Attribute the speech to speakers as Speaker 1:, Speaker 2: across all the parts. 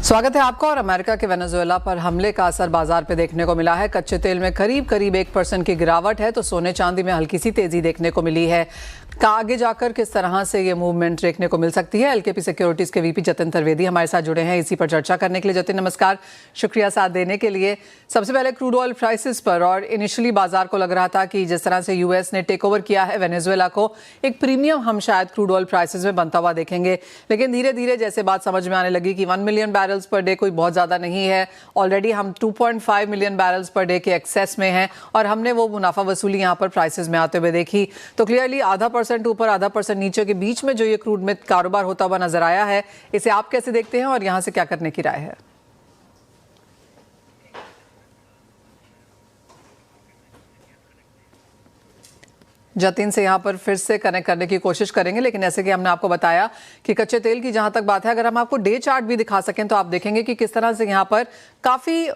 Speaker 1: स्वागत है आपका। और अमेरिका के वेनेजुएला पर हमले का असर बाजार पे देखने को मिला है। कच्चे तेल में करीब 1% की गिरावट है तो सोने चांदी में हल्की सी तेजी देखने को मिली है। आगे जाकर किस तरह से ये मूवमेंट देखने को मिल सकती है, एलकेपी सिक्योरिटीज के वीपी जतिन त्रिवेदी हमारे साथ जुड़े हैं इसी पर चर्चा करने के लिए। जतिन नमस्कार, शुक्रिया साथ देने के लिए। सबसे पहले क्रूड ऑयल प्राइसेस पर, और इनिशियली बाजार को लग रहा था कि जिस तरह से यूएस ने टेक ओवर किया है वेनेजुएला को, एक प्रीमियम हम शायद क्रूड ऑयल प्राइसेस में बनता हुआ देखेंगे। लेकिन धीरे धीरे जैसे बात समझ में आने लगी कि 1 मिलियन बैरल्स पर डे कोई बहुत ज्यादा नहीं है, ऑलरेडी हम 2.5 मिलियन बैरल्स पर डे के एक्सेस में हैं और हमने वो मुनाफा वसूली यहाँ पर प्राइसेस में आते हुए देखी, तो क्लियरली 0.5% ऊपर 0.5% नीचे के बीच में जो ये क्रूड में कारोबार होता हुआ नजर आया है, इसे आप कैसे देखते हैं और यहाँ से क्या करने की राय है? जतिन से यहाँ पर फिर से कनेक्ट करने की कोशिश करेंगे, लेकिन ऐसे कि हमने आपको बताया कि कच्चे तेल की जहां तक बात है, अगर हम आपको डे चार्ट भी दिखा सकें तो आप देखेंगे कि किस तरह से यहाँ पर काफी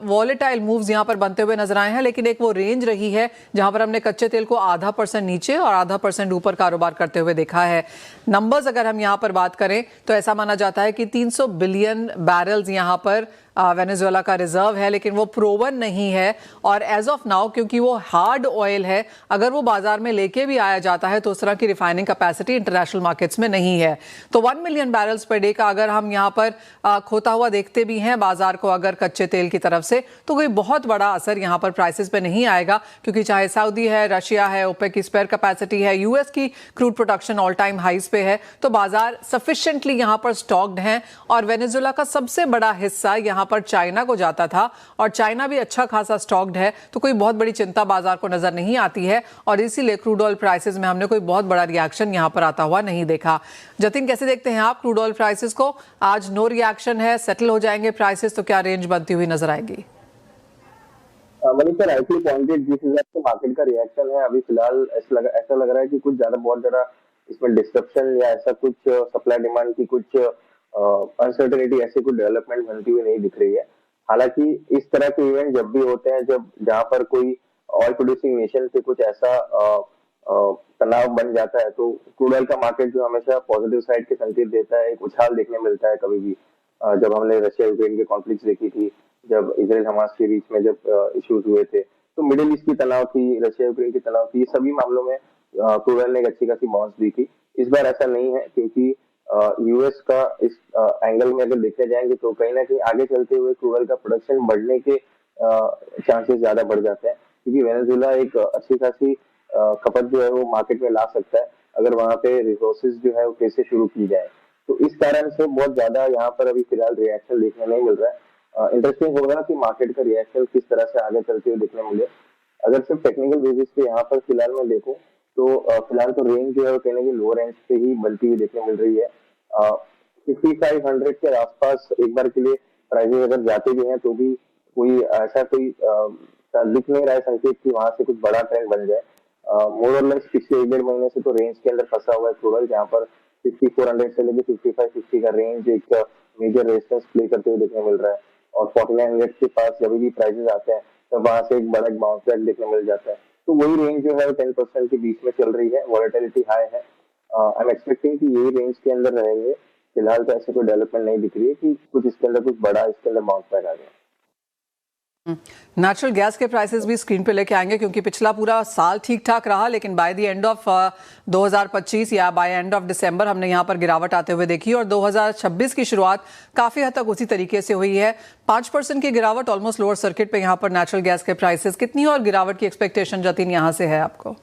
Speaker 1: वॉलेटाइल मूव्स यहाँ पर बनते हुए नजर आए हैं। लेकिन एक वो रेंज रही है जहां पर हमने कच्चे तेल को 0.5% नीचे और 0.5% ऊपर कारोबार करते हुए देखा है। नंबर्स अगर हम यहाँ पर बात करें तो ऐसा माना जाता है कि 300 बिलियन बैरल्स यहाँ पर वेनेजुएला का रिजर्व है, लेकिन वो प्रोवन नहीं है। और एज ऑफ नाउ क्योंकि वो हार्ड ऑयल है, अगर वो बाजार में लेके भी आया जाता है तो उस तरह की रिफाइनिंग कैपेसिटी इंटरनेशनल मार्केट्स में नहीं है। तो 1 मिलियन बैरल्स पर डे का अगर हम यहाँ पर खोता हुआ देखते भी हैं बाजार को अगर कच्चे तेल की तरफ से, तो कोई बहुत बड़ा असर यहाँ पर प्राइसेस पे नहीं आएगा, क्योंकि चाहे सऊदी है, रशिया है, ओपेक की स्पेयर कैपेसिटी है, यूएस की crude production all time highs पे है, तो बाजार सफिशिएंटली यहाँ पर स्टॉक्ड हैं। और वेनेजुएला का सबसे बड़ा हिस्सा यहाँ पर चाइना को जाता था और चाइना भी अच्छा खासा स्टॉक्ड है, तो कोई बहुत बड़ी चिंता बाजार को नजर नहीं आती है। और इसीलिए क्रूड ऑयल प्राइसेस में हमने कोई बहुत बड़ा रिएक्शन यहां पर आता हुआ नहीं देखा। जतिन, कैसे देखते हैं आप क्रूड ऑयल प्राइसेस को? आज नो रिएक्शन है, सेटल हो जाएंगे प्राइसेस, तो क्या रेंज बनती हुई नजर आएगी?
Speaker 2: मनीषा राइटली पॉइंटेड, जिस हिसाब से मार्केट का रिएक्शन है अभी फिलहाल ऐसा लग रहा है कि कुछ बहुत ज्यादा इसमें डिस्ट्रप्शन या ऐसा कुछ सप्लाई डिमांड की कुछ अनसर्टेनिटी ऐसी कुछ डेवलपमेंट बनती हुई नहीं दिख रही है। हालांकि इस तरह के इवेंट जब भी होते हैं जब जहां पर कोई ऑयल प्रोड्यूसिंग नेशन से कुछ ऐसा तनाव बन जाता है, तो क्रूड ऑयल का मार्केट जो हमेशा पॉजिटिव साइड के संकेत देता है, एक उछाल देखने मिलता है कभी भी। जब हमने रशिया यूक्रेन के कॉन्फ्लिक्ट देखी थी, जब इजराइल हमास के बीच में जब इश्यूज हुए थे, तो मिडिल ईस्ट की तनाव थी, रशिया यूक्रेन की तनाव थी, ये सभी मामलों में क्रूड ऑयल ने एक अच्छी खासी बाउंस दी थी। इस बार ऐसा नहीं है, क्योंकि यूएस का इस एंगल में अगर देखने जाएंगे तो कहीं ना कहीं आगे चलते हुए क्रूड ऑयल का प्रोडक्शन बढ़ने के चांसेस ज्यादा बढ़ जाते हैं, क्योंकि वेनेजुएला एक अच्छी खासी खपत जो है वो मार्केट में ला सकता है अगर वहां पे रिसोर्सेज जो है वो फिर से शुरू की जाए। तो इस कारण से बहुत ज्यादा यहाँ पर अभी फिलहाल रिएक्शन देखने नहीं मिल रहा है। इंटरेस्टिंग होगा कि मार्केट का रिएक्शन किस तरह से आगे चलते हुए देखने मिले। अगर सिर्फ टेक्निकल बेसिस पे यहाँ पर फिलहाल मैं देखूं तो फिलहाल तो रेंज जो है वो कहने की लो रेंज पे ही बनती हुई देखने मिल रही है। 5500 के आसपास एक बार के लिए प्राइसेस अगर जाते भी हैं तो भी कोई ऐसा कोई दिख नहीं रहा है संकेत कि वहां से कुछ बड़ा ट्रेंड बन जाए। मोर और लेस पिछले 1.5 महीने से तो रेंज के अंदर फंसा हुआ है क्रूड ऑयल, जहाँ पर 5400 से लेकर 5560 का रेंज एक मेजर रेजिस्टेंस प्ले करते हुए देखने मिल रहा है। और 4900 के पास जब भी प्राइसेस आते हैं तब वहां से एक बड़ा बाउंस बैक देखने मिल जाता है। तो वही रेंज जो है 10% के बीच में चल रही है, वॉलेटिलिटी हाई है। आई एम एक्सपेक्टिंग कि यही रेंज के अंदर रहेंगे। फिलहाल तो ऐसे कोई डेवलपमेंट नहीं दिख रही है कि कुछ इसके अंदर कुछ बड़ा इसके अंदर बाउंस बैक आ गया।
Speaker 1: नेचुरल गैस के प्राइसेस भी स्क्रीन पे लेके आएंगे, क्योंकि पिछला पूरा साल ठीक ठाक रहा, लेकिन बाय द एंड ऑफ 2025 या बाय एंड ऑफ दिसंबर हमने यहाँ पर गिरावट आते हुए देखी। और 2026 की शुरुआत काफी हद तक उसी तरीके से हुई है। 5% की गिरावट ऑलमोस्ट लोअर सर्किट पे यहाँ पर नेचुरल गैस के प्राइसेस। कितनी और गिरावट की एक्सपेक्टेशन जतिन यहाँ से है आपको?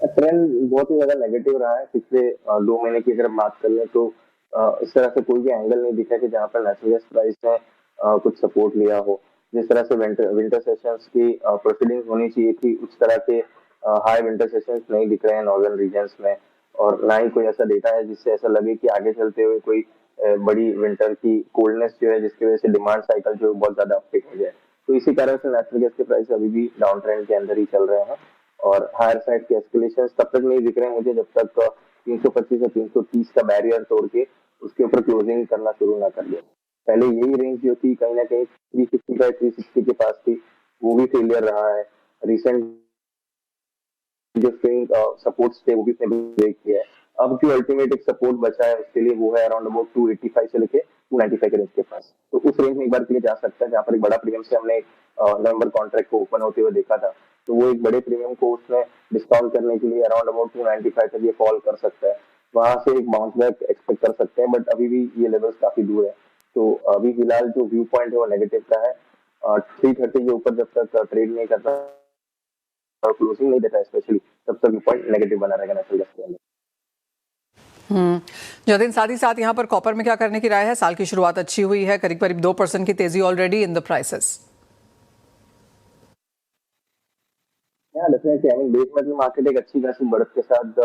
Speaker 2: ट्रेंड बहुत ही ज्यादा नेगेटिव रहा है पिछले 2 महीने की अगर बात कर ले तो इस तरह से कोई भी एंगल नहीं दिखा कि जहाँ पर नेचुरल गैस प्राइस ने कुछ सपोर्ट लिया हो। जिस तरह से विंटर सेशंस की प्रोसीडिंग्स होनी चाहिए थी, उस तरह के हाई विंटर सेशंस नहीं दिख रहे हैं नॉर्दर्न रीजन्स में। और ना ही कोई ऐसा डेटा है जिससे ऐसा लगे कि आगे चलते हुए कोई बड़ी विंटर की कोल्डनेस जो है जिसकी वजह से डिमांड साइकिल जो बहुत ज्यादा अपटिक हो जाए। तो इसी कारण से नेचुरल गैस के प्राइस अभी भी डाउन ट्रेंड के अंदर ही चल रहे हैं। और हायर साइड के एस्केलेशन तब तक नहीं दिख रहे हैं मुझे जब तक 325 या 330 का बैरियर तोड़ के उसके ऊपर क्लोजिंग करना शुरू ना कर दे। पहले यही रेंज जो थी कहीं ना कहीं 355 360 के पास थी, वो भी फेलियर रहा है। रिसेंट जो स्विंग सपोर्ट्स थे वो भी इसने ब्रेक किया है। अब जो अल्टीमेट एक सपोर्ट बचा है उसके लिए वो है अराउंड अबाउट 285 से लेके 295 के रेंज के पास। तो उस रेंज में एक बार के लिए जा सकता है, जहाँ पर एक बड़ा प्रीमियम से हमने नवंबर कॉन्ट्रैक्ट को ओपन होते हुए देखा था। तो वो एक बड़े प्रीमियम को उसने डिस्काउंट करने के लिए अराउंड अबाउट 295 तक ये फॉल कर सकता है। वहां से एक बाउंस बैक एक्सपेक्ट कर सकते हैं, बट अभी भी ये लेवल्स काफी दूर है। तो अभी फिलहाल जो व्यू पॉइंट है वो नेगेटिव का है। 330 के ऊपर जब तक ट्रेड नहीं करता और क्लोजिंग नहीं देता स्पेशली, तब तक व्यू पॉइंट नेगेटिव बना रहेगा नेचुरल गैस के अंदर।
Speaker 1: जतिन, साथ ही साथ यहाँ पर कॉपर में क्या करने की राय है? साल की शुरुआत अच्छी हुई है, करीब करीब 2% की तेजी already in the prices.
Speaker 2: Definitely I mean base metal market एक अच्छी खासी बढ़त के साथ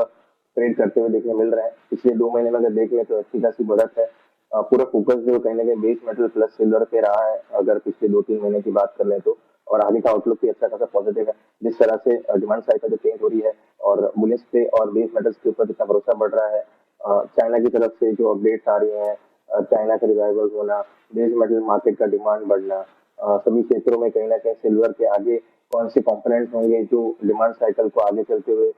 Speaker 2: ट्रेड करते हुए देखने मिल रहे हैं। पिछले 2 महीने में अगर देख लें तो अच्छी खासी बढ़त है। पूरा फोकस जो कहीं ना कहीं बेस मेटल प्लस सिल्वर पे रहा है, अगर पिछले 2-3 महीने की बात कर लें तो। और आगे का आउटलुक भी अच्छा खासा पॉजिटिव है। जिस तरह से डिमांड साइकिल जो चेंज हो रही है और बुलिश पे और बेस मेटल्स के ऊपर जितना भरोसा बढ़ रहा है, चाइना की तरफ से जो अपडेट्स आ रही हैं, चाइना का रिवाइवल होना, बेस मेटल मार्केट का डिमांड बढ़ना, सभी क्षेत्रों में कहीं ना कहीं सिल्वर के आगे कौन से कंपोनेंट्स होंगे जो डिमांड साइकिल को आगे चलते हुए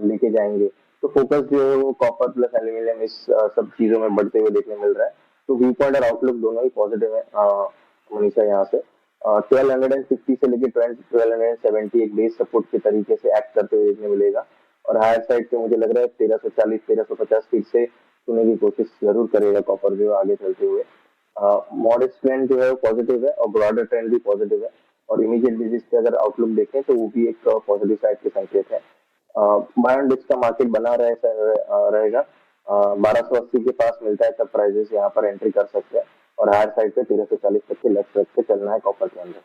Speaker 2: लेके जाएंगे। तो फोकस जो है वो कॉपर प्लस एल्यूमिनियम इस सब चीजों में बढ़ते हुए देखने मिल रहा है। तो व्यू पॉइंट और आउटलुक दोनों ही पॉजिटिव है मनीषा। यहाँ से 1250 से लेकर 1270 एक बेस सपोर्ट के तरीके से एक्ट करते हुए देखने मिलेगा। और हायर साइड पे मुझे लग रहा है 1340 1350 फीट से छूने की कोशिश जरूर करेगा कॉपर जो आगे चलते हुए। मॉडेस्ट ट्रेंड जो है वो पॉजिटिव है और ब्रॉडर ट्रेंड भी पॉजिटिव है। और इमीडिएट बेसिस पे अगर आउटलुक देखें तो वो भी एक पॉजिटिव साइड के संकेत है। बाय ऑन डिप्स का मार्केट बना रहेगा। 1280 के पास मिलता है तब प्राइजेस यहाँ पर एंट्री कर सकते हैं। और हायर साइड पे 1340 तक के लक्ष्य रख के चलना है कॉपर के अंदर।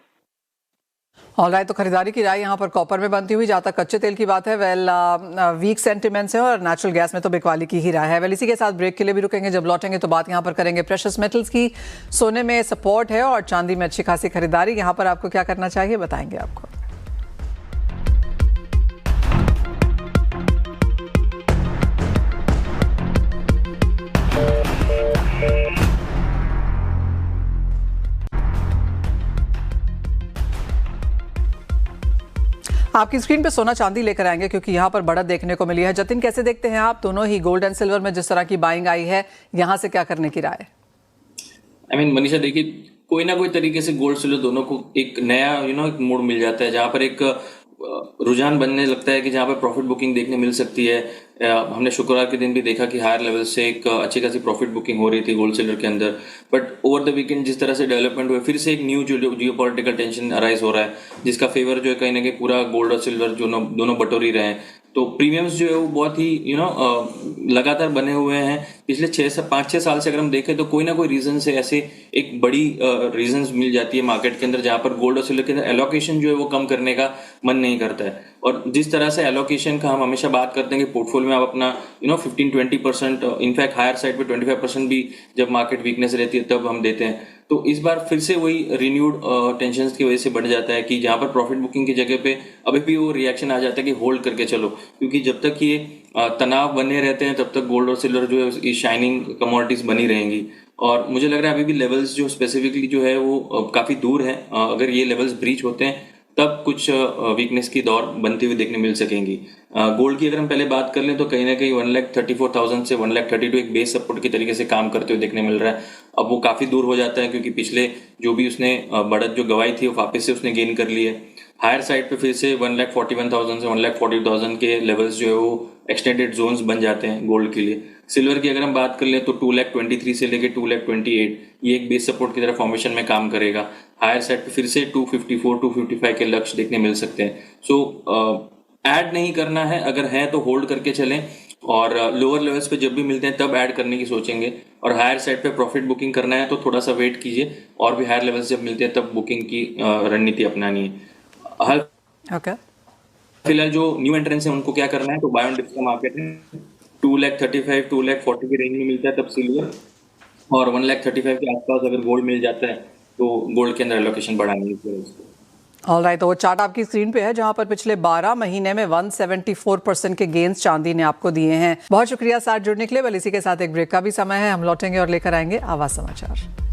Speaker 1: ऑलराइट, तो खरीदारी की राय यहाँ पर कॉपर में बनती हुई, जहाँ तक कच्चे तेल की बात है वीक सेंटिमेंट्स है और नेचुरल गैस में तो बिकवाली की ही राय है। इसी के साथ ब्रेक के लिए भी रुकेंगे, जब लौटेंगे तो बात यहाँ पर करेंगे प्रेशियस मेटल्स की। सोने में सपोर्ट है और चांदी में अच्छी खासी खरीदारी, यहाँ पर आपको क्या करना चाहिए बताएंगे आपको। आपकी स्क्रीन पे सोना चांदी लेकर आएंगे क्योंकि यहाँ पर बढ़त देखने को मिली है। जतिन, कैसे देखते हैं आप दोनों ही गोल्ड एंड सिल्वर में जिस तरह की बाइंग आई है, यहाँ से क्या करने की राय?
Speaker 3: मनीषा देखिए, कोई ना कोई तरीके से गोल्ड सिल्वर दोनों को एक नया एक मोड मिल जाता है, जहाँ पर एक रुझान बनने लगता है कि जहाँ पर प्रॉफिट बुकिंग देखने मिल सकती है। हमने शुक्रवार के दिन भी देखा कि हायर लेवल से एक अच्छी खासी प्रॉफिट बुकिंग हो रही थी गोल्ड सिल्वर के अंदर। बट ओवर द वीकेंड जिस तरह से डेवलपमेंट हुए, फिर से एक न्यू जियोपॉलिटिकल टेंशन अराइज हो रहा है, जिसका फेवर जो है कहीं ना कहीं पूरा गोल्ड और सिल्वर दोनों बटोर ही रहे हैं। तो प्रीमियम्स जो है वो बहुत ही लगातार बने हुए हैं। पिछले 5-6 साल से अगर हम देखें तो कोई ना कोई रीजन से ऐसे एक बड़ी रीजंस मिल जाती है मार्केट के अंदर, जहां पर गोल्ड और सिल्वर के अंदर एलोकेशन जो है वो कम करने का मन नहीं करता है। और जिस तरह से एलोकेशन का हम हमेशा बात करते हैं कि पोर्टफोलियो में आप अपना 15-20%, इनफैक्ट हायर साइड पे 25% भी जब मार्केट वीकनेस रहती है तब हम देते हैं। तो इस बार फिर से वही रिन्यूड टेंशन की वजह से बढ़ जाता है कि जहां पर प्रॉफिट बुकिंग की जगह पे अभी भी वो रिएक्शन आ जाता है कि होल्ड करके चलो, क्योंकि जब तक ये तनाव बने रहते हैं तब तक गोल्ड और सिल्वर जो है शाइनिंग कमोडिटीज बनी रहेंगी। और मुझे लग रहा है अभी भी लेवल्स जो स्पेसिफिकली जो है वो काफी दूर है। अगर ये लेवल्स ब्रीच होते हैं तब कुछ वीकनेस की दौर बनती हुई देखने मिल सकेंगी। गोल्ड की अगर हम पहले बात कर लें तो कहीं ना कहीं 1,34,000 से 1,32,000 एक बेस सपोर्ट की तरीके से काम करते हुए देखने मिल रहा है। अब वो काफी दूर हो जाता है क्योंकि पिछले जो भी उसने बढ़त जो गवाई थी वो वापस से उसने गेन कर ली है। हायर साइड पे फिर से 1,41,000 से 1,42,000 के लेवल्स जो है वो एक्सटेंडेड जोन्स बन जाते हैं गोल्ड के लिए। सिल्वर की अगर हम बात कर लें तो 2,23,000 से लेकर 2,28,000 ये एक बेस सपोर्ट की तरह फॉर्मेशन में काम करेगा। हायर साइड पे फिर से 254-255 के लक्ष्य देखने मिल सकते हैं। सो ऐड नहीं करना है, अगर है तो होल्ड करके चलें और लोअर लेवल्स पे जब भी मिलते हैं तब ऐड करने की सोचेंगे। और हायर साइड पे प्रॉफिट बुकिंग करना है तो थोड़ा सा वेट कीजिए और भी हायर लेवल्स जब मिलते हैं तब बुकिंग की रणनीति अपनानी है। फिलहाल जो न्यू एंट्रेंस है उनको क्या करना है, तो बाय ऑन डिप्स का मार्केट है 2,35,000-2,40,000 के रेंज में मिलता है तब सिल्वर, और 1,35,000 के आसपास अगर गोल्ड मिल जाता है तो गोल्ड के अंदर एलोकेशन बढ़ाने की।
Speaker 1: ऑलराइट, तो वो चार्ट आपकी स्क्रीन पे है जहां पर पिछले 12 महीने में 174% के गेंस चांदी ने आपको दिए हैं। बहुत शुक्रिया साथ जुड़ने के लिए। इसी के साथ एक ब्रेक का भी समय है, हम लौटेंगे और लेकर आएंगे आवाज समाचार।